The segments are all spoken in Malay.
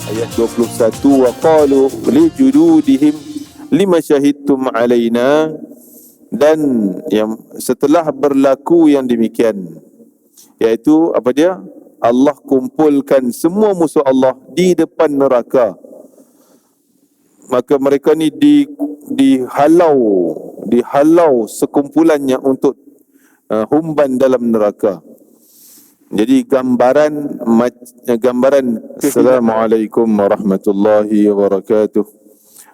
ayat 21, wa qalu li juludihim lima syahidtum alaina, dan yang setelah berlaku yang demikian, iaitu apa dia? Allah kumpulkan semua musuh Allah di depan neraka. Maka mereka ni dihalau sekumpulannya untuk humban dalam neraka. Jadi gambaran Assalamualaikum warahmatullahi wabarakatuh.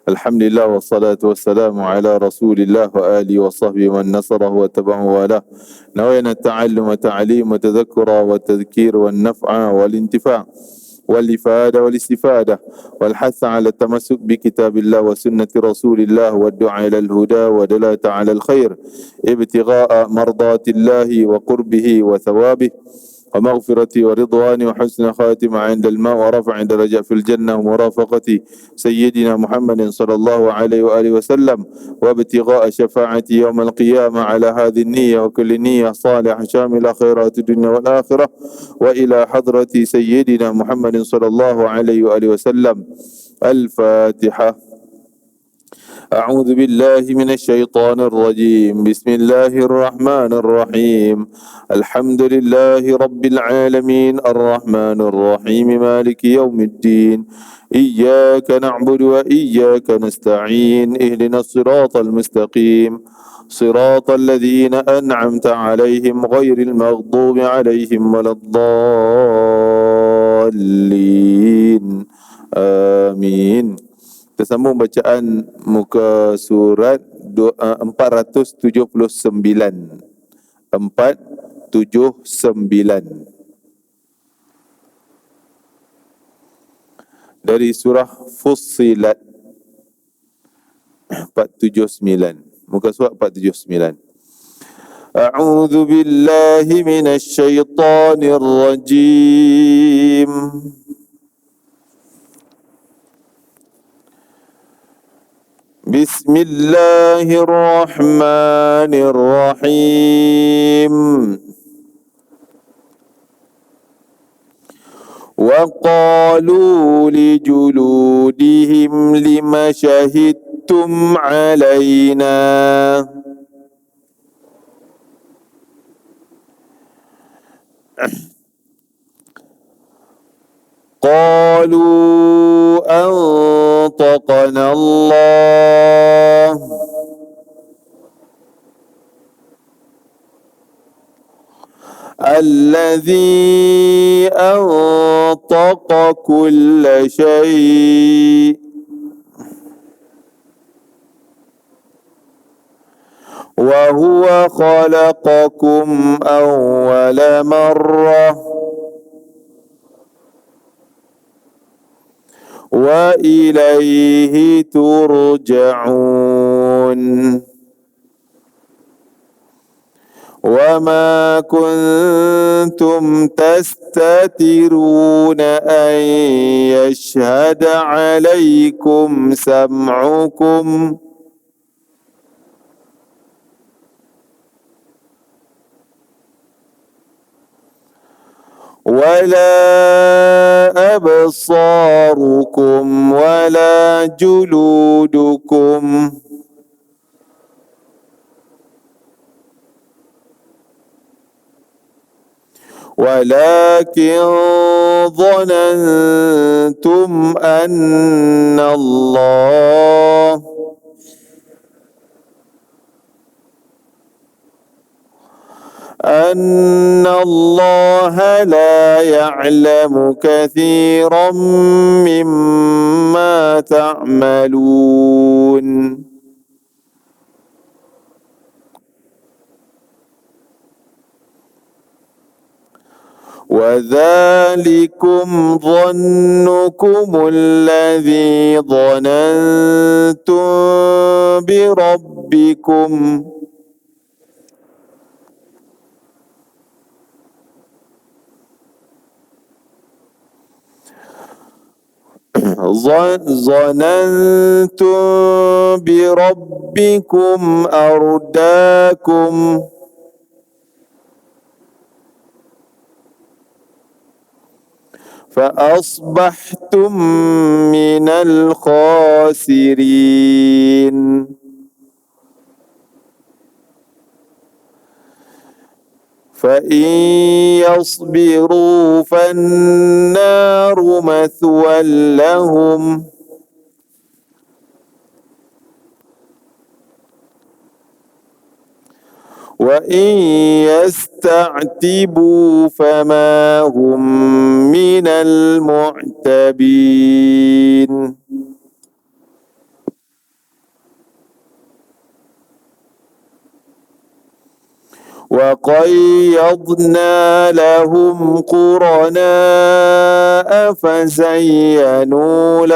Alhamdulillah wassalatu wassalamu ala Rasulillah wa alihi wa sahbihi man nasarahu wa tabahu wa lah. Nawayna ta'allum wa ta'lim wa tadhakkura wa tadhkir wa naf'a wal intifa' wal ifada wal istifada wal hatha ala tamassuk bi kitabillah wa sunnati Rasulillah wa du'a ila al huda wa dalata ala al khair ibtigha'a mardatillahi wa qurbihi wa thawabihi ومغفرتي ورضواني وحسن خاتمة عند الماء ورفع درجة في الجنة ومرافقة سيدنا محمد صلى الله عليه وآله وسلم وابتغاء شفاعتي يوم القيامة على هذه النية وكل نية صالحة شاملة خيرات الدنيا والآخرة وإلى حضرة سيدنا محمد صلى الله عليه وآله وسلم. الفاتحة. أعوذ بالله من الشيطان الرجيم. بسم الله الرحمن الرحيم. الحمد لله رب العالمين الرحمن الرحيم مالك يوم الدين. إياك نعبد وإياك نستعين. اهدنا الصراط المستقيم صراط الذين أنعمت عليهم غير المغضوب عليهم ولا الضالين. آمين. Kita sambung bacaan muka surat 479. 479 dari surah Fussilat 479. Muka surat 479. A'udzu billahi minasy syaithanir rajim. Bismillahirrahmanirrahim. Wa qalu li juludihim lima syahidtum alaina. Qalu antaqana Allah alladhi antaqa kulla syai' wa huwa khalaqakum awwala marrah wa ilaihi turja'un. Wa ma kuntum tastatiruna an yashhada alaikum sam'ukum wala absarukum wala juludukum walakin dhanantum anna Allah la ya'lamu kathiran mimma ta'malun. وذلكم ظنكم الذي ظننتم بربكم ظننتم بربكم أرداكم فأصبحتم من الخاسرين. فإن يصبروا فالنار مثوى لهم وإن يستعتبوا فما هم من المعتبين. وقيضنا لهم قرناء فزينوا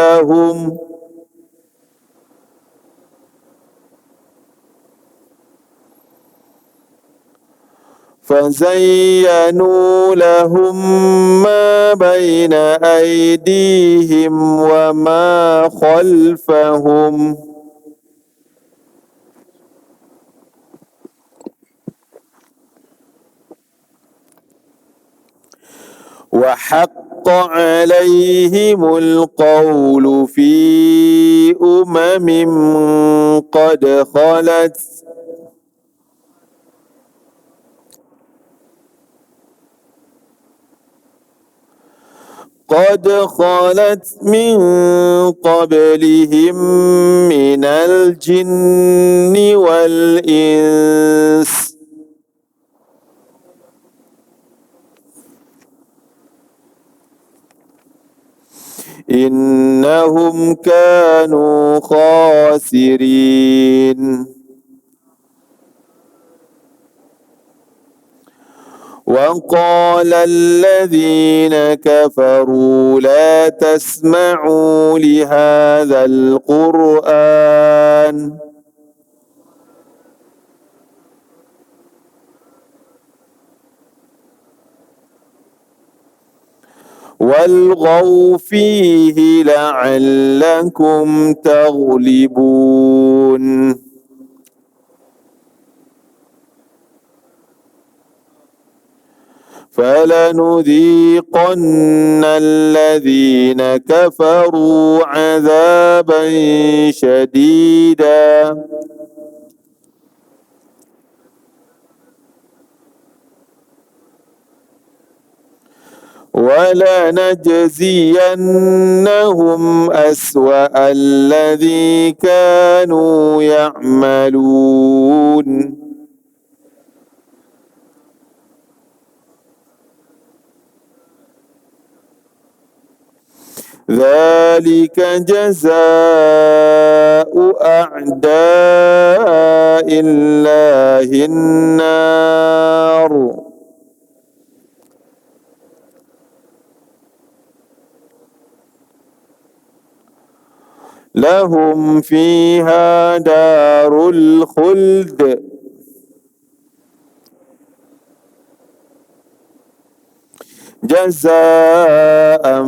لهم ما بين أيديهم وما خلفهم وحق عليهم القول في قد خلت من قبلهم من الجن والإنس إنهم كانوا خاسرين. وقال الذين كفروا لا تسمعوا لهذا القرآن والغوا فيه لعلكم تغلبون. فلنذيقن الذين كفروا عذابا شديدا ولنجزينهم أسوأ الذي كانوا يعملون. ذلك جزاء أعداء الله النار لهم فيها دار الخلد جزاء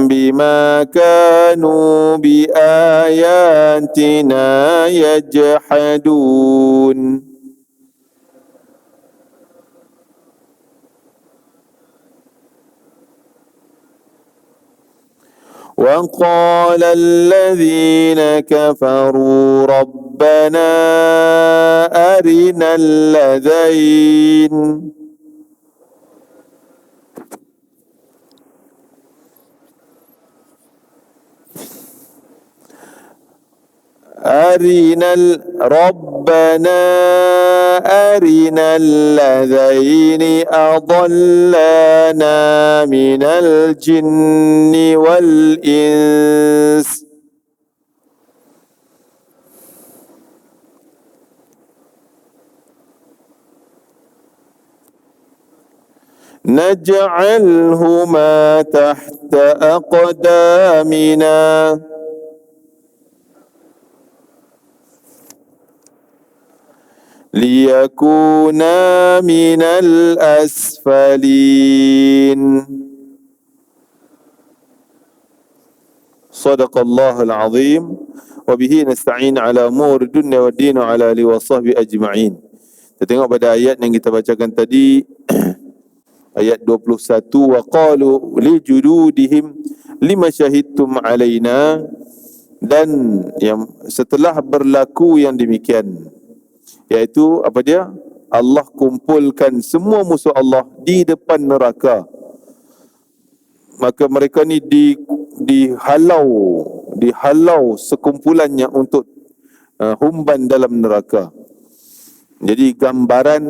بما كانوا بآياتنا يجحدون. وقال الذين كفروا ربنا أرنا الذين أضلانا من الجن والإنس نجعلهما تحت أقدامنا ليكونا من الأسفلين. صدق الله العظيم وبه نستعين على أمور الدنيا والدين وعلى آله وصحبه أجمعين. Kita tengok pada ayat yang kita bacakan tadi ayat 21, wa qalu li juludihim lima syahidtum alaina, dan yang setelah berlaku yang demikian, iaitu apa dia? Allah kumpulkan semua musuh Allah di depan neraka. Maka mereka ni dihalau sekumpulannya untuk humban dalam neraka. Jadi gambaran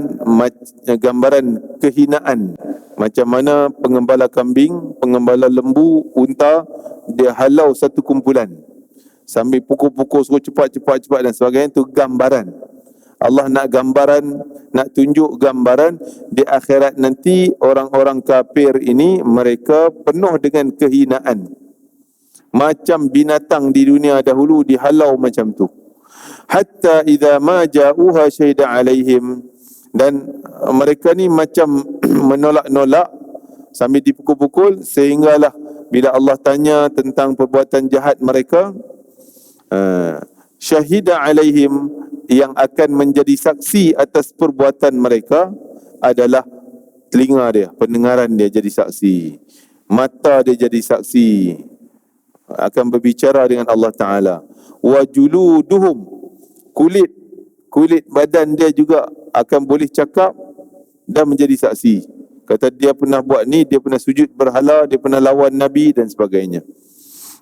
kehinaan, macam mana pengembala kambing, pengembala lembu, unta, dia halau satu kumpulan sambil pukul-pukul suruh cepat dan sebagainya. Itu gambaran. Allah nak tunjuk gambaran di akhirat nanti orang-orang kafir ini mereka penuh dengan kehinaan. Macam binatang di dunia dahulu dihalau macam tu. Hatta idza ma ja'uha syahida alaihim, dan mereka ni macam menolak-nolak sambil dipukul-pukul, sehinggalah bila Allah tanya tentang perbuatan jahat mereka, syahida alaihim, yang akan menjadi saksi atas perbuatan mereka adalah telinga dia, pendengaran dia jadi saksi, mata dia jadi saksi, akan berbicara dengan Allah Ta'ala. Wa juluduhum, kulit badan dia juga akan boleh cakap dan menjadi saksi. Kata dia pernah buat ni, dia pernah sujud berhala, dia pernah lawan Nabi dan sebagainya.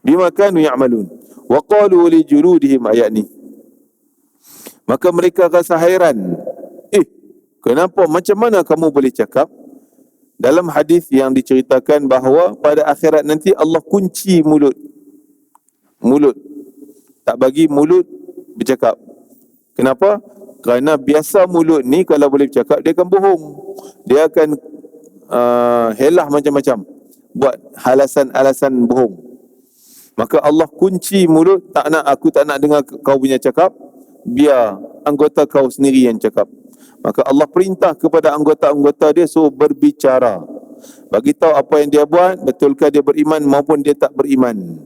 Bima kanu ya'malun. Wa qalu li juludihim, ayat ni. Maka mereka rasa hairan. Kenapa? Macam mana kamu boleh cakap? Dalam hadis yang diceritakan bahawa pada akhirat nanti Allah kunci mulut. Tak bagi mulut bercakap. Kenapa? Kerana biasa mulut ni kalau boleh bercakap, dia akan bohong. Dia akan helah macam-macam, buat alasan bohong. Maka Allah kunci mulut. Aku tak nak dengar kau punya cakap, biar anggota kau sendiri yang cakap. Maka Allah perintah kepada anggota-anggota dia suruh berbicara, bagi tahu apa yang dia buat, betulkah dia beriman maupun dia tak beriman,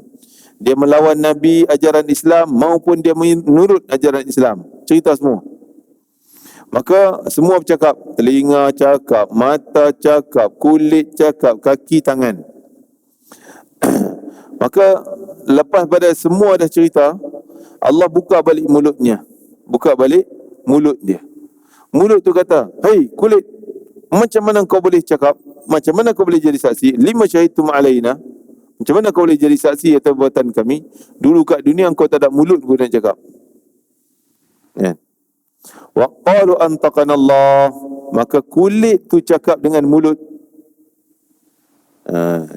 dia melawan Nabi, ajaran Islam, maupun dia menurut ajaran Islam. Cerita semua. Maka semua bercakap, telinga cakap, mata cakap, kulit cakap, kaki, tangan. Maka lepas pada semua dah cerita, Allah buka balik mulutnya. Mulut dia. Mulut tu kata, "Hei kulit, macam mana kau boleh cakap? Macam mana kau boleh jadi saksi? Lima syahidtum alaina." Macam mana kau boleh jadi saksi atas perbuatan kami? Dulu kat dunia kau tak ada mulut pun nak cakap. Ya. Wa qalu antaqana Allah. Maka kulit tu cakap dengan mulut.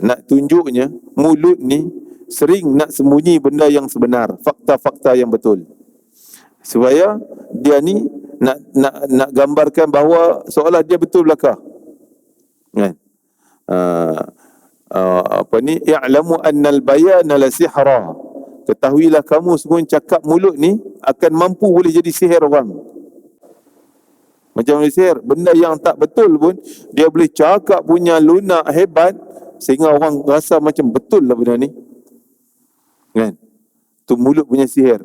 Nak tunjuknya mulut ni sering nak sembunyi benda yang sebenar, fakta-fakta yang betul, supaya dia ni nak gambarkan bahawa seolah dia betul belaka. Kan? Ya'lamu annal bayana la sihra. Ketahuilah kamu sungguh cakap mulut ni akan mampu boleh jadi sihir orang. Macam mana sihir? Benda yang tak betul pun dia boleh cakap punya lunak hebat sehingga orang rasa macam betul lah benda ni. Kan? Tu mulut punya sihir.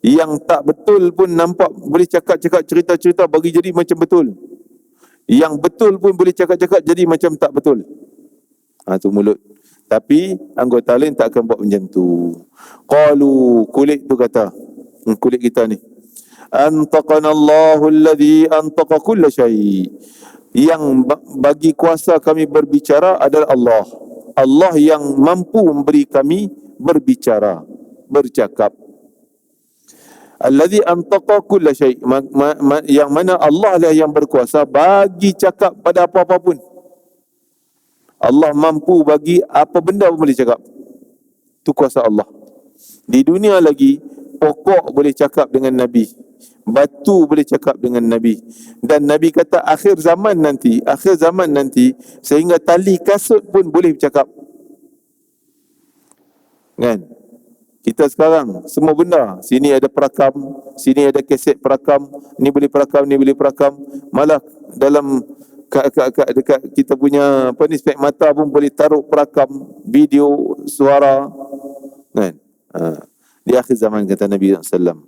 Yang tak betul pun nampak boleh cakap-cakap cerita-cerita bagi jadi macam betul. Yang betul pun boleh cakap-cakap jadi macam tak betul. Tu mulut. Tapi anggota lain tak akan buat macam tu. Qalu, kulit tu kata, kulit kita ni, antaqana Allahu alladhi antaqa kulla syai'. Yang bagi kuasa kami berbicara adalah Allah. Allah yang mampu memberi kami berbicara, bercakap. Alladhi antaqa kulla syai', yang mana Allah lah yang berkuasa bagi cakap pada apa-apa pun. Allah mampu bagi apa benda pun boleh cakap. Itu kuasa Allah. Di dunia lagi, pokok boleh cakap dengan Nabi, batu boleh cakap dengan Nabi. Dan Nabi kata akhir zaman nanti sehingga tali kasut pun boleh bercakap. Kan? Kita sekarang semua benda, sini ada perakam, sini ada kaset perakam, ni boleh perakam. Malah dalam dekat kita punya spek mata pun boleh taruh perakam video, suara. Kan? Di akhir zaman kata Nabi SAW.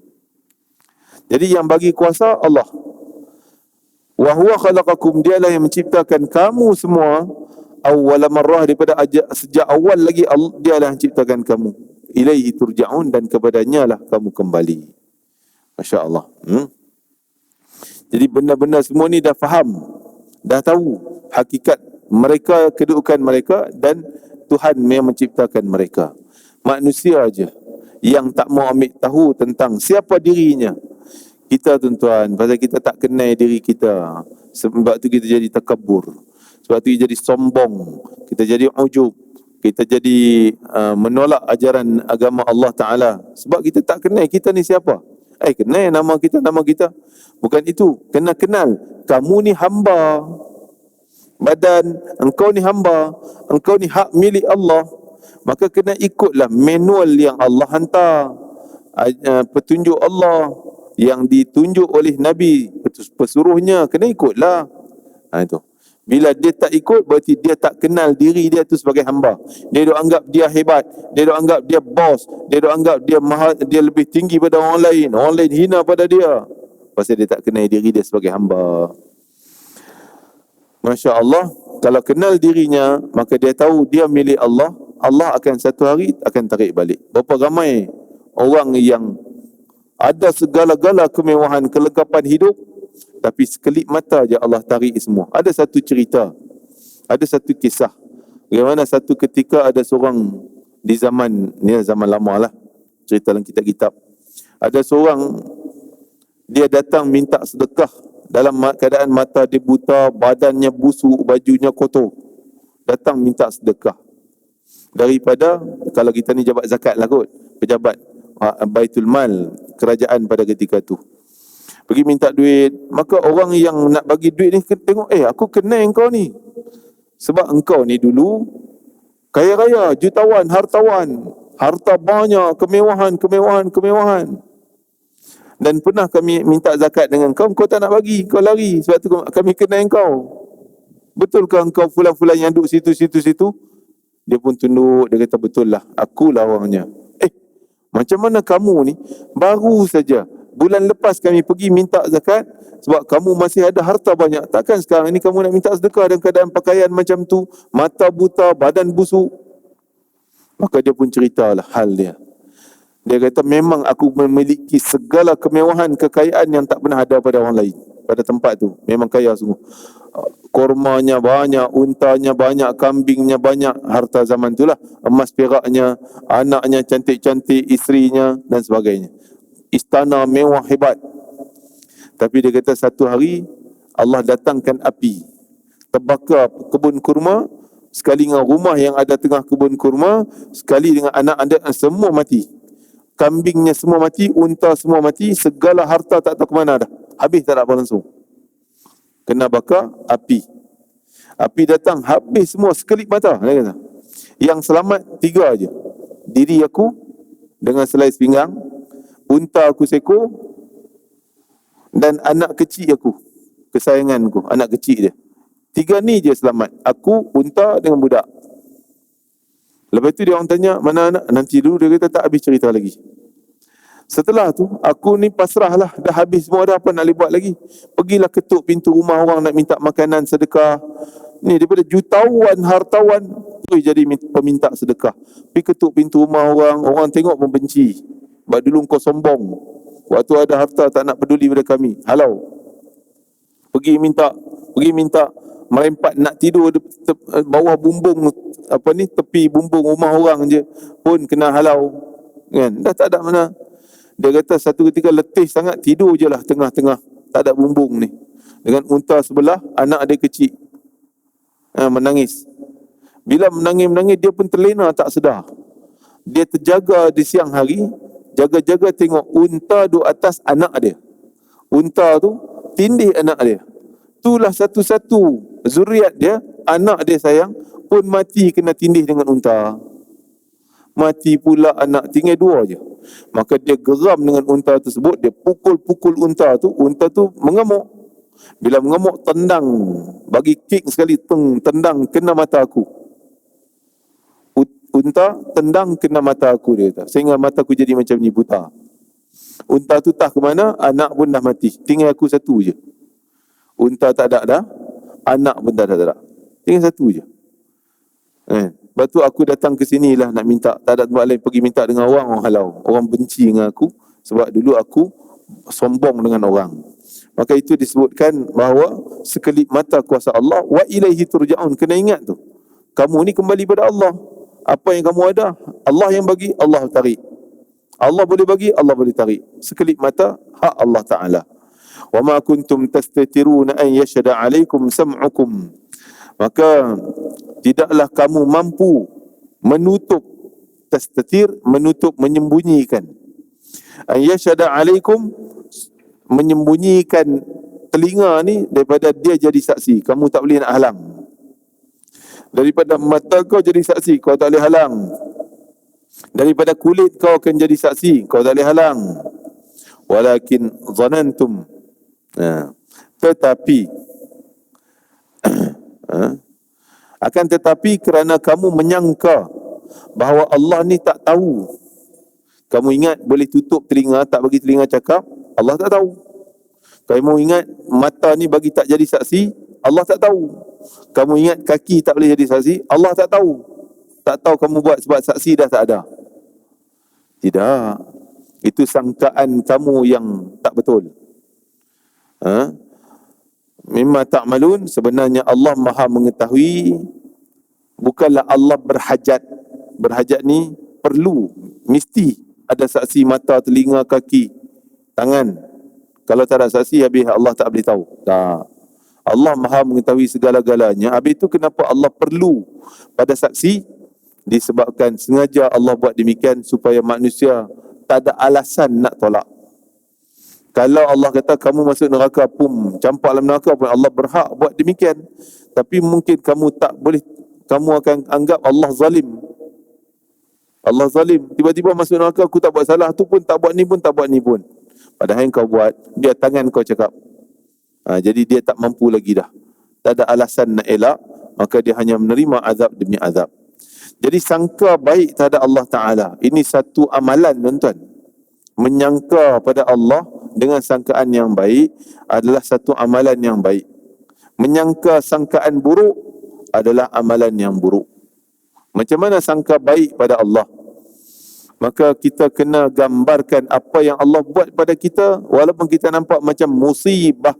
Jadi yang bagi kuasa Allah. Wa huwa khalaqakum, dialah yang menciptakan kamu semua awwala marrah, daripada sejak awal lagi dialah yang menciptakan kamu. Ilaihi turja'un, dan kepadanya lah kamu kembali. Masya Allah. Jadi benda-benda semua ni dah faham, dah tahu hakikat mereka, kedudukan mereka, dan Tuhan yang menciptakan mereka. Manusia aja yang tak mau ambil tahu tentang siapa dirinya. Kita tuan-tuan, pasal kita tak kenal diri kita, sebab tu kita jadi takabur, sebab tu kita jadi sombong, kita jadi ujub, kita jadi menolak ajaran agama Allah Ta'ala, sebab kita tak kenal kita ni siapa. Kenal nama kita. Bukan itu, kena kenal kamu ni hamba. Badan engkau ni hamba, engkau ni hak milik Allah. Maka kena ikutlah manual yang Allah hantar, petunjuk Allah yang ditunjuk oleh Nabi, pesuruhnya, kena ikutlah. Itu. Bila dia tak ikut, berarti dia tak kenal diri dia tu sebagai hamba. Dia duk anggap dia hebat, dia duk anggap dia bos, dia duk anggap dia lebih tinggi pada orang lain hina pada dia, pasal dia tak kenal diri dia sebagai hamba. Masya Allah, kalau kenal dirinya, maka dia tahu dia milik Allah. Allah akan satu hari akan tarik balik. Berapa ramai orang yang ada segala-gala kemewahan, kelengkapan hidup, tapi sekelip mata je Allah tarik semua. Ada satu cerita, ada satu kisah, bagaimana satu ketika ada seorang di zaman lama lah, cerita dalam kitab-kitab. Ada seorang, dia datang minta sedekah dalam keadaan mata dia buta, badannya busuk, bajunya kotor. Datang minta sedekah. Daripada, kalau kita ni jabat zakat lah kot, pejabat Baitul Mal kerajaan pada ketika tu. Pergi minta duit. Maka orang yang nak bagi duit ni tengok, aku kenal engkau ni. Sebab engkau ni dulu kaya raya, jutawan, hartawan, harta banyak, kemewahan. Dan pernah kami minta zakat dengan kau tak nak bagi, kau lari. Sebab tu kami kenal engkau. Betulkah engkau fulan-fulan yang duduk situ? Dia pun tunduk, dia kata, betul lah, akulah orangnya. Macam mana kamu ni, baru saja bulan lepas kami pergi minta zakat, sebab kamu masih ada harta banyak. Takkan sekarang ni kamu nak minta sedekah dalam keadaan pakaian macam tu, mata buta, badan busuk? Maka dia pun ceritalah hal dia. Dia kata, memang aku memiliki segala kemewahan, kekayaan yang tak pernah ada pada orang lain. Pada tempat tu, memang kaya sungguh. Kormanya banyak, untanya banyak, kambingnya banyak, harta zaman tu lah. Emas peraknya, anaknya cantik-cantik, isterinya dan sebagainya. Istana mewah hebat. Tapi dia kata satu hari, Allah datangkan api, terbakar kebun kurma, sekali dengan rumah yang ada tengah kebun kurma, sekali dengan anak-anak semua mati. Kambingnya semua mati, unta semua mati, segala harta tak tahu ke mana dah. Habis tak ada apa langsung. Kena bakar api. Api datang, habis semua sekelip mata. Dia kata, yang selamat 3 aja. Diri aku dengan selai pinggang, unta aku seekor, dan anak kecil aku, kesayanganku, anak kecil dia. 3 ni je selamat. Aku, unta dengan budak. Lepas tu dia orang tanya, mana anak? Nanti dulu, dia kata tak habis cerita lagi. Setelah tu, aku ni pasrah lah. Dah habis semua dah, apa nak buat lagi? Pergilah ketuk pintu rumah orang nak minta makanan, sedekah. Ni daripada jutawan, hartawan, tu jadi peminta sedekah. Pergi ketuk pintu rumah orang, orang tengok pun benci. Sebab dulu kau sombong. Waktu ada harta tak nak peduli pada kami. Halau. Pergi minta merempat nak tidur bawah bumbung tepi bumbung rumah orang je pun kena halau, kan? Dah tak ada mana. Dia kata satu ketika letih sangat, tidur je lah tengah-tengah, tak ada bumbung ni, dengan unta sebelah, anak dia kecil menangis. Bila menangis dia pun terlena, tak sedar. Dia terjaga di siang hari, jaga-jaga tengok unta duduk atas anak dia. Unta tu tindih anak dia. Itulah satu-satu zuriat dia, anak dia sayang, pun mati kena tindih dengan unta. Mati pula anak, tinggal 2 je. Maka dia geram dengan unta tersebut, dia pukul unta tu mengamuk. Bila mengamuk, tendang, bagi kick sekali, tendang kena mata aku. Unta tendang kena mata aku, dia kata, sehingga mata aku jadi macam ni, buta. Unta tu tak ke mana, anak pun dah mati, tinggal aku satu je. Unta tak ada dah, anak pun tak ada. Tinggal satu je. Lepas tu aku datang ke sini lah nak minta. Tak ada tempat lain, pergi minta dengan orang halau. Orang benci dengan aku sebab dulu aku sombong dengan orang. Maka itu disebutkan bahawa sekelip mata kuasa Allah, wa ilaihi turja'un. Kena ingat tu, kamu ni kembali pada Allah. Apa yang kamu ada, Allah yang bagi, Allah tarik. Allah boleh bagi, Allah boleh tarik. Sekelip mata, hak Allah Ta'ala. Wa ma kuntum tastatiruna an yashhada alaikum sam'ukum. Maka tidaklah kamu mampu menutup, tastatir, menutup, menyembunyikan. An yashhada alaikum, menyembunyikan telinga ni daripada dia jadi saksi. Kamu tak boleh nak halang. Daripada mata kau jadi saksi, kau tak boleh halang. Daripada kulit kau akan jadi saksi, kau tak boleh halang. Walakin zanantum, tetapi akan tetapi kerana kamu menyangka bahawa Allah ni tak tahu. Kamu ingat boleh tutup telinga, tak bagi telinga cakap, Allah tak tahu. Kamu ingat mata ni bagi tak jadi saksi, Allah tak tahu. Kamu ingat kaki tak boleh jadi saksi, Allah tak tahu. Tak tahu kamu buat sebab saksi dah tak ada. Tidak. Itu sangkaan kamu yang tak betul. Mimma ta'malun, sebenarnya Allah Maha mengetahui. Bukanlah Allah berhajat. Berhajat ni perlu, mesti ada saksi mata, telinga, kaki, tangan. Kalau tak ada saksi, habis Allah tak boleh tahu. Tak. Allah Maha mengetahui segala-galanya. Habis itu kenapa Allah perlu pada saksi? Disebabkan sengaja Allah buat demikian supaya manusia tak ada alasan nak tolak. Kalau Allah kata kamu masuk neraka, pun campak dalam neraka pun, Allah berhak buat demikian. Tapi mungkin kamu tak boleh, kamu akan anggap Allah zalim. Allah zalim. Tiba-tiba masuk neraka, aku tak buat salah tu pun, tak buat ni pun, tak buat ni pun. Padahal yang kau buat, biar tangan kau cakap. Jadi dia tak mampu lagi dah. Tak ada alasan nak elak, maka dia hanya menerima azab demi azab. Jadi sangka baik terhadap Allah Ta'ala, ini satu amalan, tuan-tuan. Menyangka pada Allah dengan sangkaan yang baik adalah satu amalan yang baik. Menyangka sangkaan buruk adalah amalan yang buruk. Macam mana sangka baik pada Allah? Maka kita kena gambarkan apa yang Allah buat pada kita, walaupun kita nampak macam musibah,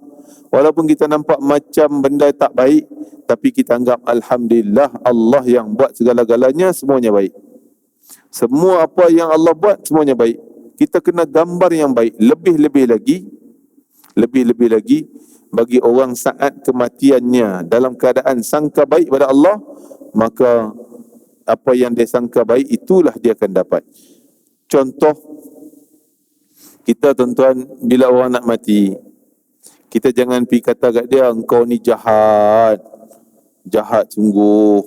walaupun kita nampak macam benda tak baik, tapi kita anggap Alhamdulillah, Allah yang buat segala-galanya, semuanya baik. Semua apa yang Allah buat, semuanya baik. Kita kena gambar yang baik. Lebih-lebih lagi bagi orang saat kematiannya dalam keadaan sangka baik pada Allah, maka apa yang dia sangka baik, itulah dia akan dapat. Contoh, kita tuan-tuan, bila orang nak mati, kita jangan pergi kata kat dia, engkau ni jahat, jahat sungguh,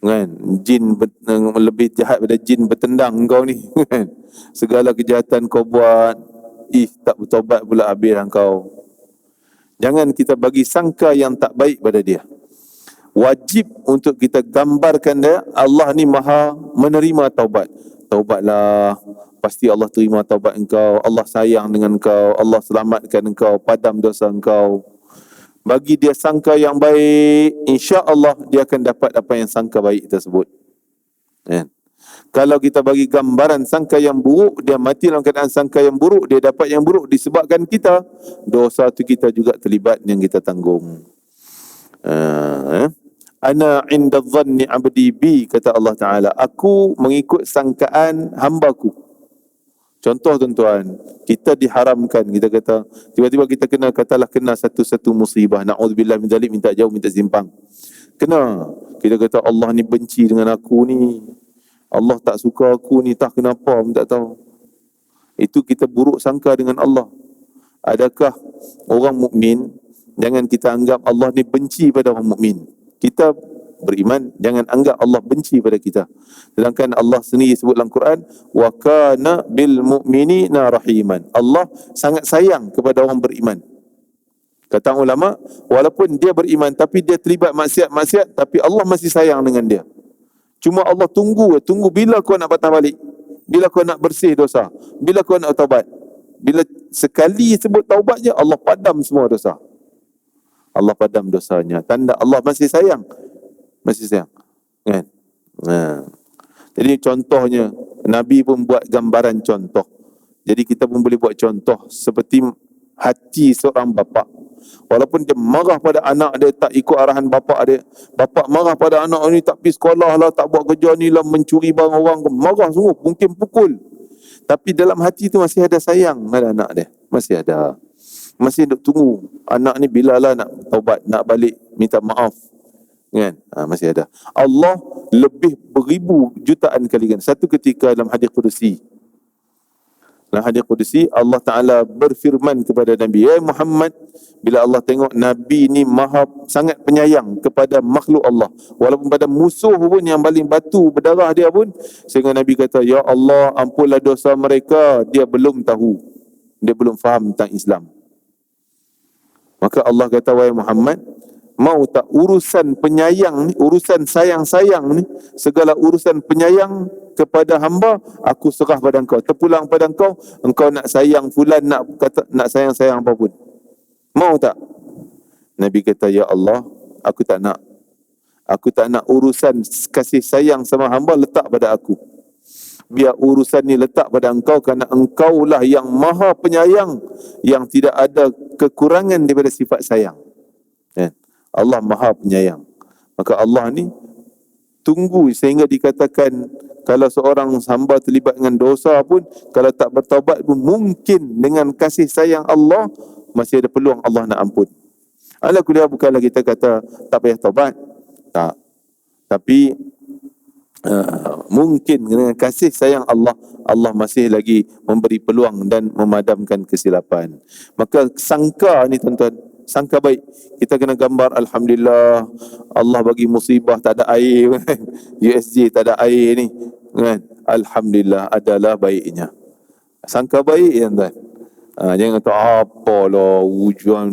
kan? Jin lebih jahat daripada jin bertendang engkau ni, kan? Segala kejahatan kau buat, tak bertobat pula habis engkau. Jangan kita bagi sangka yang tak baik pada dia. Wajib untuk kita gambarkan dia, Allah ni Maha menerima taubat. Taubatlah, pasti Allah terima taubat engkau, Allah sayang dengan engkau, Allah selamatkan engkau, padam dosa engkau. Bagi dia sangka yang baik, insya-Allah dia akan dapat apa yang sangka baik tersebut. Kalau kita bagi gambaran sangka yang buruk, dia mati dalam keadaan sangka yang buruk, dia dapat yang buruk disebabkan kita, dosa tu kita juga terlibat yang kita tanggung. Ana inda dhanni abdi bi, kata Allah Ta'ala, aku mengikut sangkaan hambaku. Contoh tuan-tuan, kita diharamkan, kita kata, tiba-tiba kita kena satu musibah, na'udzubillah min zalik, minta jauh, minta simpang. Kena, kita kata Allah ni benci dengan aku ni, Allah tak suka aku ni, tak kenapa, tak tahu. Itu kita buruk sangka dengan Allah. Adakah orang mukmin, jangan kita anggap Allah ni benci pada orang mukmin. Kita beriman, jangan anggap Allah benci pada kita. Sedangkan Allah sendiri sebut dalam Quran, wa kana bil mu'minina rahiman. Allah sangat sayang kepada orang beriman. Kata ulama, walaupun dia beriman tapi dia terlibat maksiat, tapi Allah masih sayang dengan dia. Cuma Allah tunggu bila kau nak patah balik, bila kau nak bersih dosa, bila kau nak taubat. Bila sekali sebut taubat je, Allah padam semua dosa. Allah padam dosanya. Tanda Allah masih sayang. Masih sayang. Kan? Jadi contohnya, Nabi pun buat gambaran contoh. Jadi kita pun boleh buat contoh seperti hati seorang bapa. Walaupun dia marah pada anak dia, tak ikut arahan bapa dia. Bapa marah pada anak ni, tak pergi sekolah lah, tak buat kerja ni lah, mencuri barang orang. Marah sungguh, mungkin pukul. Tapi dalam hati tu masih ada sayang pada anak dia. Masih ada. Masih duk tunggu anak ni bilalah nak taubat, nak balik minta maaf. Kan? Masih ada. Allah lebih beribu jutaan kali kan. Satu ketika dalam hadis Qudusi, Allah Ta'ala berfirman kepada Nabi, ya Muhammad, bila Allah tengok Nabi ni maha sangat penyayang kepada makhluk Allah, walaupun pada musuh pun yang paling batu berdarah dia pun, sehingga Nabi kata, ya Allah, ampunlah dosa mereka, dia belum tahu, dia belum faham tentang Islam. Maka Allah kata, wahai Muhammad, mau tak urusan penyayang ni, urusan sayang-sayang ni, segala urusan penyayang kepada hamba, aku serah pada engkau, terpulang pada engkau. Engkau nak sayang fulan, nak kata nak sayang-sayang apa pun, mau tak? Nabi kata, ya Allah, aku tak nak. Aku tak nak urusan kasih sayang sama hamba letak pada aku. Biar urusan ni letak pada engkau, kerana engkau lah yang maha penyayang, yang tidak ada kekurangan daripada sifat sayang. Allah maha penyayang. Maka Allah ni tunggu sehingga dikatakan, kalau seorang hamba terlibat dengan dosa pun, kalau tak bertaubat pun, mungkin dengan kasih sayang Allah masih ada peluang Allah nak ampun. Ala kuliah, bukanlah kita kata tak payah taubat, tak. Tapi mungkin dengan kasih sayang Allah, Allah masih lagi memberi peluang dan memadamkan kesilapan. Maka sangka ni tuan-tuan, sangka baik. Kita kena gambar, alhamdulillah, Allah bagi musibah tak ada air kan? USJ tak ada air ni kan? Alhamdulillah, adalah baiknya. Sangka baik ya tuan. Jangan kata apalah ujian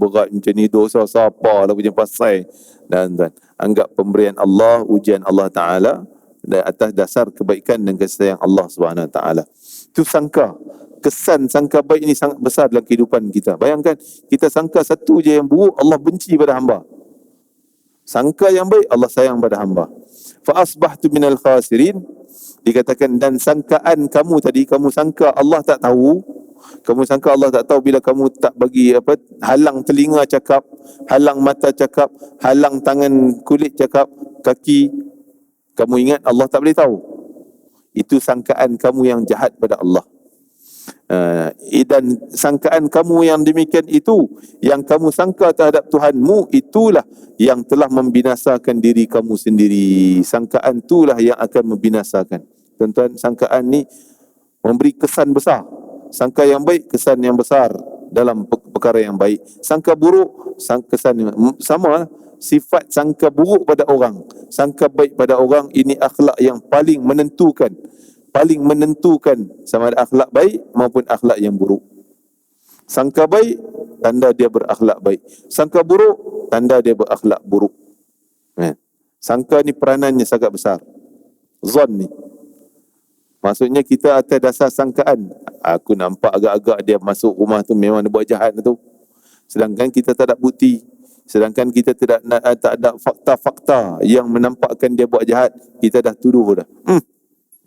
berat macam ni, dosa siapa lah punya pasal. Dan anggap pemberian Allah, ujian Allah Ta'ala atas dasar kebaikan dan kasih sayang Allah Subhanahu Wa Ta'ala. Itu sangka. Kesan sangka baik ini sangat besar dalam kehidupan kita. Bayangkan, kita sangka satu je yang buruk, Allah benci pada hamba. Sangka yang baik, Allah sayang pada hamba. Fa asbahtu minal khasirin. Dikatakan, dan sangkaan kamu tadi, kamu sangka Allah tak tahu. Kamu sangka Allah tak tahu bila kamu tak bagi halang telinga cakap, halang mata cakap, halang tangan kulit cakap, kaki. Kamu ingat Allah tak boleh tahu. Itu sangkaan kamu yang jahat pada Allah. Dan sangkaan kamu yang demikian itu, yang kamu sangka terhadap Tuhanmu, itulah yang telah membinasakan diri kamu sendiri. Sangkaan itulah yang akan membinasakan. Tuan-tuan, sangkaan ni memberi kesan besar. Sangka yang baik, kesan yang besar dalam perkara yang baik. Sangka buruk, kesan yang sama. Sifat sangka buruk pada orang, sangka baik pada orang, ini akhlak yang paling menentukan. Paling menentukan sama ada akhlak baik maupun akhlak yang buruk. Sangka baik, tanda dia berakhlak baik. Sangka buruk, tanda dia berakhlak buruk. Sangka ni peranannya sangat besar. Zon ni, maksudnya kita atas dasar sangkaan. Aku nampak agak-agak dia masuk rumah tu memang dia buat jahat tu. Sedangkan kita tak ada bukti. Sedangkan kita tak ada fakta-fakta yang menampakkan dia buat jahat. Kita dah tuduh dah.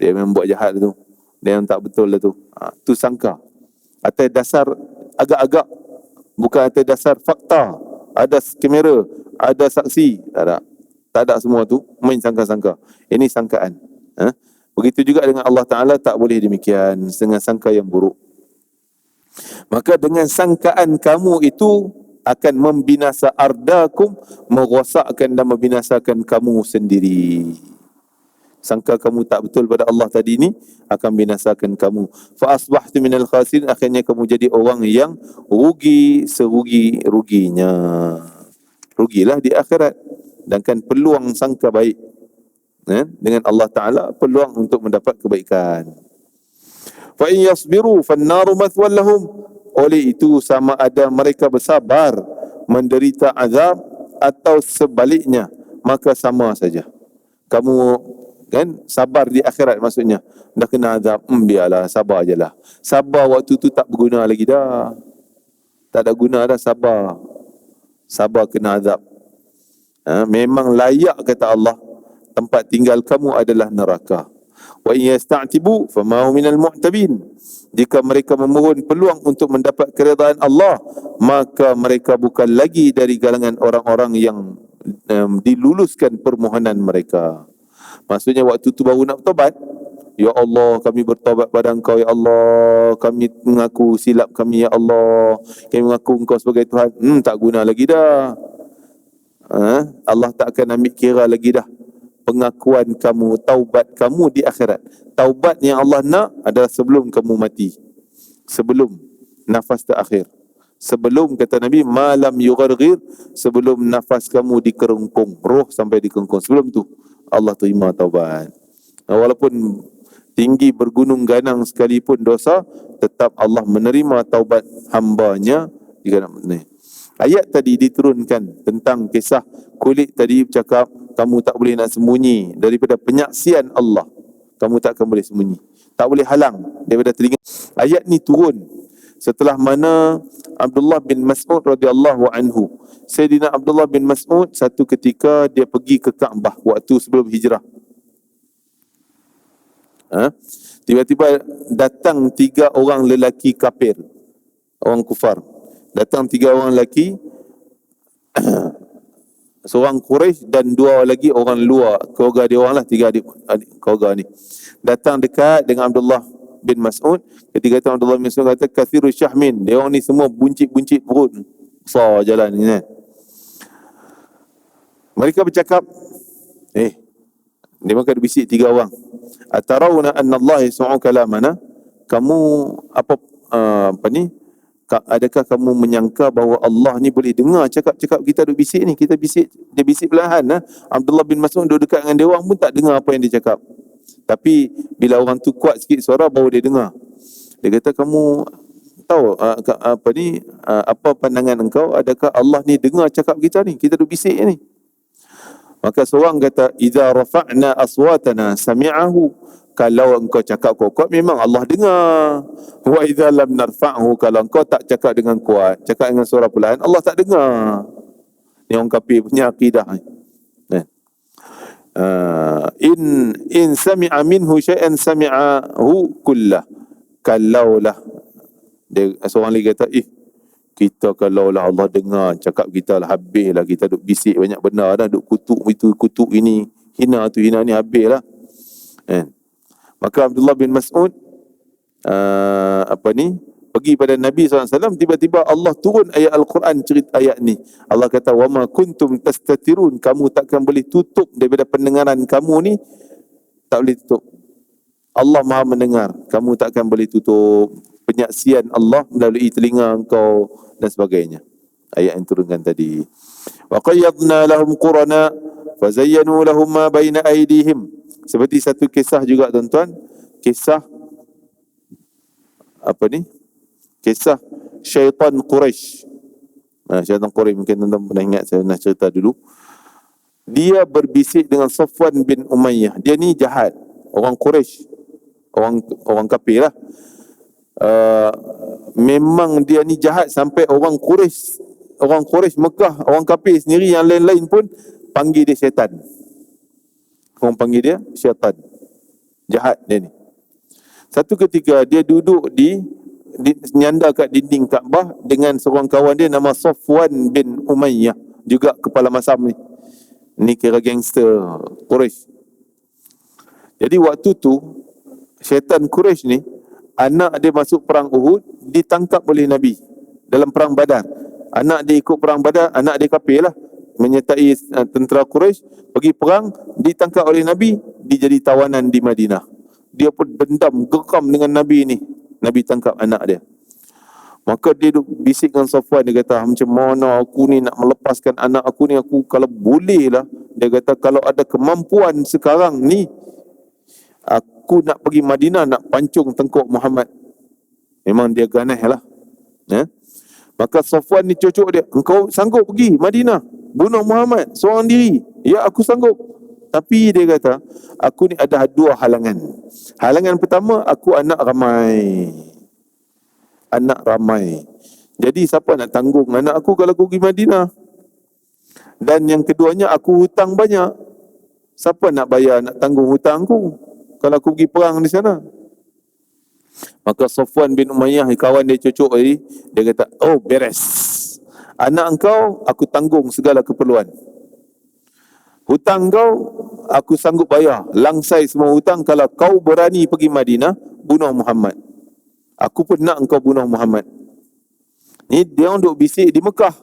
Dia memang buat jahat tu. Dia yang tak betul lah tu. Tu sangka. Atas dasar agak-agak. Bukan atas dasar fakta. Ada kamera, ada saksi. Tak ada. Tak ada semua tu. Main sangka-sangka. Ini sangkaan. Begitu juga dengan Allah Ta'ala, tak boleh demikian. Dengan sangka yang buruk. Maka dengan sangkaan kamu itu akan membinasa ardakum, merosakkan dan membinasakan kamu sendiri. Sangka kamu tak betul pada Allah tadi ni akan binasakan kamu. Fa asbahtu minal khasirin, akhirnya kamu jadi orang yang rugi serugi-ruginya. Rugilah di akhirat. Sedangkan peluang sangka baik dengan Allah Ta'ala, peluang untuk mendapat kebaikan. Fa in yasbiru fan-naru mathwal lahum. Oleh itu, sama ada mereka bersabar menderita azab atau sebaliknya, maka sama saja. Kamu kan sabar di akhirat, maksudnya dah kena azab, biarlah, sabar je lah. Sabar waktu tu tak berguna lagi dah. Tak ada guna dah sabar. sabar kena azab. Memang layak, kata Allah, tempat tinggal kamu adalah neraka. Wa in yasta'tibu fama hum minal mu'tabin. Jika mereka memohon peluang untuk mendapat keredaan Allah, maka mereka bukan lagi dari kalangan orang-orang yang diluluskan permohonan mereka. Maksudnya waktu tu baru nak bertobat, ya Allah, kami bertobat pada Engkau, ya Allah, kami mengaku silap kami, ya Allah, kami mengaku Engkau sebagai Tuhan. Tak guna lagi dah. Allah tak akan ambil kira lagi dah pengakuan kamu, taubat kamu di akhirat. Taubat yang Allah nak adalah sebelum kamu mati, sebelum nafas terakhir, sebelum, kata Nabi, malam yugharghir, sebelum nafas kamu dikerungkung, roh sampai dikerungkung, sebelum tu Allah terima taubat. Walaupun tinggi bergunung ganang sekalipun dosa, tetap Allah menerima taubat hambanya jika nak menerima. Ayat tadi diturunkan tentang kisah kulit tadi, bercakap kamu tak boleh nak sembunyi daripada penyaksian Allah. Kamu tak akan boleh sembunyi, tak boleh halang daripada telinga. Ayat ni turun setelah mana Abdullah bin Mas'ud radhiyallahu anhu, Sayyidina Abdullah bin Mas'ud satu ketika dia pergi ke Kaabah waktu sebelum hijrah. Tiba-tiba datang 3 orang lelaki kafir, orang kufar. Datang 3 orang lelaki, seorang Quraisy dan 2 lagi orang luar, keluarga dia orang lah, 3 adik keluarga ni. Datang dekat dengan Abdullah bin Mas'ud. Ketika itu Abdullah bin Mas'ud kata, kathiru syahmin, dia orang ni semua buncit-buncit perut, besar jalan ni kan. Mereka bercakap, dia maka bisik 3 orang, atarawna anna Allah yasma'u kalamana, kamu adakah kamu menyangka bahawa Allah ni boleh dengar cakap-cakap kita duk bisik ni? Kita bisik, dia bisik perlahan. Abdullah bin Mas'ud duduk dekat dengan dia orang pun tak dengar apa yang dia cakap. Tapi bila orang tu kuat sikit suara, baru dia dengar. Dia kata, kamu tahu apa pandangan engkau? Adakah Allah ni dengar cakap kita ni? Kita duk bisik ni. Maka seorang kata, idza rafa'na aswatana sami'ahu, kalau engkau cakap kuat-kuat memang Allah dengar. Wa idza lam narfa'hu, kalau engkau tak cakap dengan kuat, cakap dengan suara perlahan, Allah tak dengar. Ni orang kafir punya akidah ni. In sami'a minhu syai'an sami'ahu kullah. Kalaulah, dia seorang lagi kata, kita kalaulah Allah dengar cakap kita lah, habislah kita duk bisik banyak benda dah, duk kutuk itu, kutuk ini, hina tu, hina ni, habislah. Maka Abdullah bin Mas'ud pergi pada Nabi SAW. Tiba-tiba Allah turun ayat Al-Quran cerita ayat ni. Allah kata, wa ma kuntum tastatirun, kamu takkan boleh tutup daripada pendengaran kamu ni, tak boleh tutup. Allah Maha mendengar, kamu takkan boleh tutup penyaksian Allah melalui telinga engkau dan sebagainya. Ayat yang turunkan tadi. Wa qayyadna lahum qurana fazayyanu lahum ma baina aydihim. Seperti satu kisah juga tuan-tuan, kisah kisah syaitan Quraisy. Syaitan Quraisy mungkin tuan-tuan pernah ingat, saya pernah cerita dulu. Dia berbisik dengan Safwan bin Umayyah. Dia ni jahat, orang Quraisy, orang kafir lah. Memang dia ni jahat sampai orang Quraisy Mekah, orang kafir sendiri yang lain-lain pun panggil dia syaitan. Orang panggil dia syaitan. Jahat dia ni. Satu ketika dia duduk di nyanda kat dinding Kaabah dengan seorang kawan dia nama Safwan bin Umayyah, juga kepala masam ni. Ni kira gangster Quraisy. Jadi waktu tu syaitan Quraisy ni, anak dia masuk perang Uhud, ditangkap oleh Nabi dalam perang Badar. Anak dia ikut perang Badar, anak dia kafir lah, menyertai tentera Quraisy pergi perang, ditangkap oleh Nabi, dia jadi tawanan di Madinah. Dia pun dendam, geram dengan Nabi ni. Nabi tangkap anak dia. Maka dia bisik dengan Safwan, dia kata, macam mana aku ni nak melepaskan anak aku ni, aku kalau boleh lah, dia kata, kalau ada kemampuan sekarang ni, aku nak pergi Madinah, nak pancung tengkuk Muhammad. Memang dia ganas lah. Maka Safwan ni cocok dia, engkau sanggup pergi Madinah bunuh Muhammad seorang diri? Ya, aku sanggup. Tapi dia kata, aku ni ada 2 halangan. Halangan pertama, aku anak ramai. Jadi siapa nak tanggung anak aku kalau aku pergi Madinah? Dan yang keduanya, aku hutang banyak. Siapa nak bayar, nak tanggung hutang aku kalau aku pergi perang di sana? Maka Safwan bin Umayyah, kawan dia cucuk tadi, dia kata, oh beres, anak engkau aku tanggung segala keperluan. Hutang kau aku sanggup bayar, langsai semua hutang kalau kau berani pergi Madinah bunuh Muhammad. Aku pun nak engkau bunuh Muhammad. Ni dia orang duk bisik di Mekah.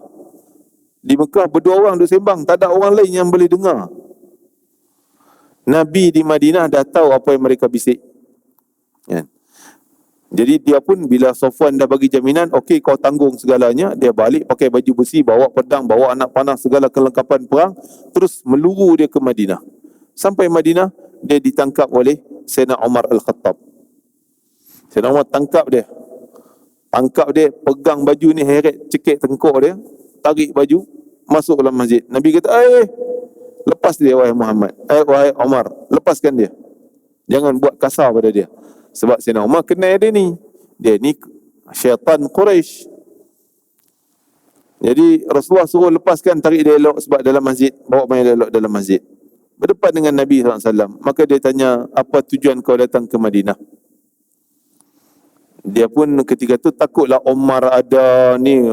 Di Mekah berdua orang duk sembang, tak ada orang lain yang boleh dengar. Nabi di Madinah dah tahu apa yang mereka bisik. Kan? Jadi dia pun bila Safwan dah bagi jaminan, okey kau tanggung segalanya, dia balik pakai baju besi, bawa pedang, bawa anak panah, segala kelengkapan perang, terus meluru dia ke Madinah. Sampai Madinah, dia ditangkap oleh Sayyidina Umar Al-Khattab. Sayyidina Umar tangkap dia, pegang baju ni, heret cekik tengkuk dia, tarik baju, masuk dalam masjid. Nabi kata, lepas dia wahai Muhammad, wahai Umar, lepaskan dia. Jangan buat kasar pada dia. Sebab Sayyidina Umar kenal dia ni. Dia ni syaitan Quraisy. Jadi Rasulullah suruh lepaskan, tarik dia elok sebab dalam masjid, bawa main elok dalam masjid. Berdepan dengan Nabi SAW. Maka dia tanya, apa tujuan kau datang ke Madinah? Dia pun ketika tu takutlah Umar ada ni,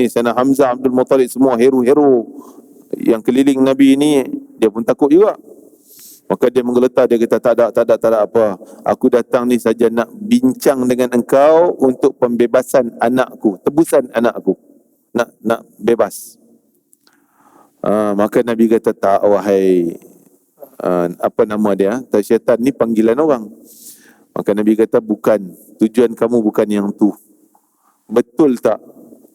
Sayyidina Hamzah, Abdul Muttalib, semua hero-hero yang keliling Nabi ni, dia pun takut juga. Maka dia menggeletar, dia kata tak ada apa. Aku datang ni saja nak bincang dengan engkau untuk pembebasan anakku, tebusan anakku. Nak bebas. Maka Nabi kata tak, wahai apa nama dia? Syaitan ni panggilan orang. Maka Nabi kata bukan, tujuan kamu bukan yang tu. Betul tak?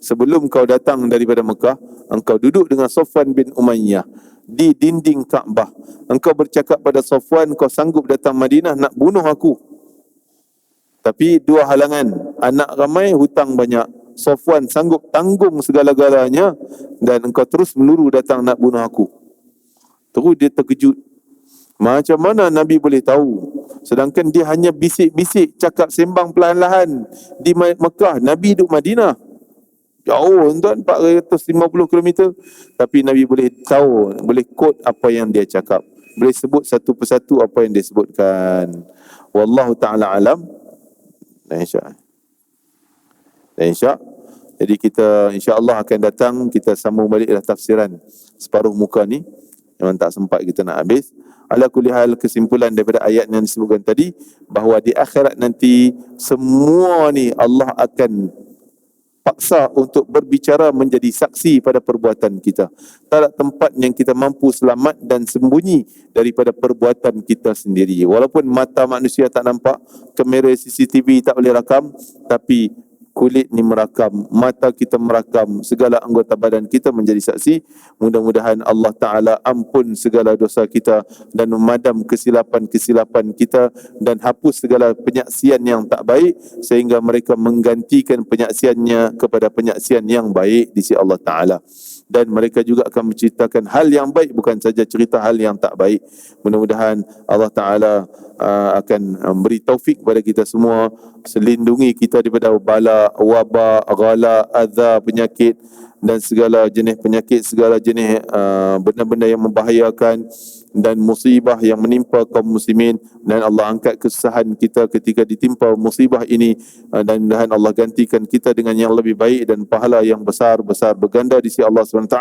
Sebelum kau datang daripada Mekah, engkau duduk dengan Safwan bin Umayyah di dinding Kaabah. Engkau bercakap pada Safwan, kau sanggup datang Madinah nak bunuh aku. Tapi dua halangan, anak ramai, hutang banyak. Safwan sanggup tanggung segala-galanya dan engkau terus meluru datang nak bunuh aku. Terus dia terkejut. Macam mana Nabi boleh tahu? Sedangkan dia hanya bisik-bisik, cakap sembang perlahan-lahan di Mekah. Nabi duduk Madinah, jauh tuan, 450 km. Tapi Nabi boleh tahu, boleh quote apa yang dia cakap, boleh sebut satu persatu apa yang dia sebutkan. Wallahu ta'ala alam. Dan insya' jadi kita insya-Allah akan datang, kita sambung baliklah tafsiran separuh muka ni. Memang tak sempat kita nak habis. Ala kulli hal, kesimpulan daripada ayat yang disebutkan tadi, bahawa di akhirat nanti semua ni Allah akan paksa untuk berbicara, menjadi saksi pada perbuatan kita. Tak ada tempat yang kita mampu selamat dan sembunyi daripada perbuatan kita sendiri. Walaupun mata manusia tak nampak, kamera CCTV tak boleh rakam, tapi kulit ni merakam, mata kita merakam, segala anggota badan kita menjadi saksi. Mudah-mudahan Allah Ta'ala ampun segala dosa kita dan memadam kesilapan-kesilapan kita dan hapus segala penyaksian yang tak baik, sehingga mereka menggantikan penyaksiannya kepada penyaksian yang baik di sisi Allah Ta'ala. Dan mereka juga akan menceritakan hal yang baik, bukan saja cerita hal yang tak baik. Mudah-mudahan Allah Ta'ala akan beri taufik kepada kita semua, selindungi kita daripada bala, wabak, ghala, adza, penyakit dan segala jenis penyakit, segala jenis benda-benda yang membahayakan dan musibah yang menimpa kaum muslimin. Dan Allah angkat kesusahan kita ketika ditimpa musibah ini, dan mudah-mudahan Allah gantikan kita dengan yang lebih baik dan pahala yang besar-besar berganda di sisi Allah SWT.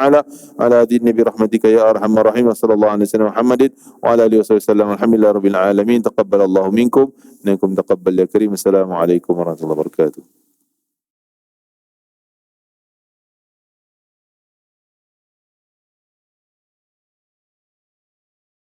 Ala dinni bi rahmatika ya arhamar rahim. Sallallahu alaihi wasallam Muhammadin wa ala alihi wasallam. Alhamdulillah rabbil alamin. Taqabbalallahu minkum, minkum taqabbal ya karim. Assalamualaikum warahmatullahi wabarakatuh.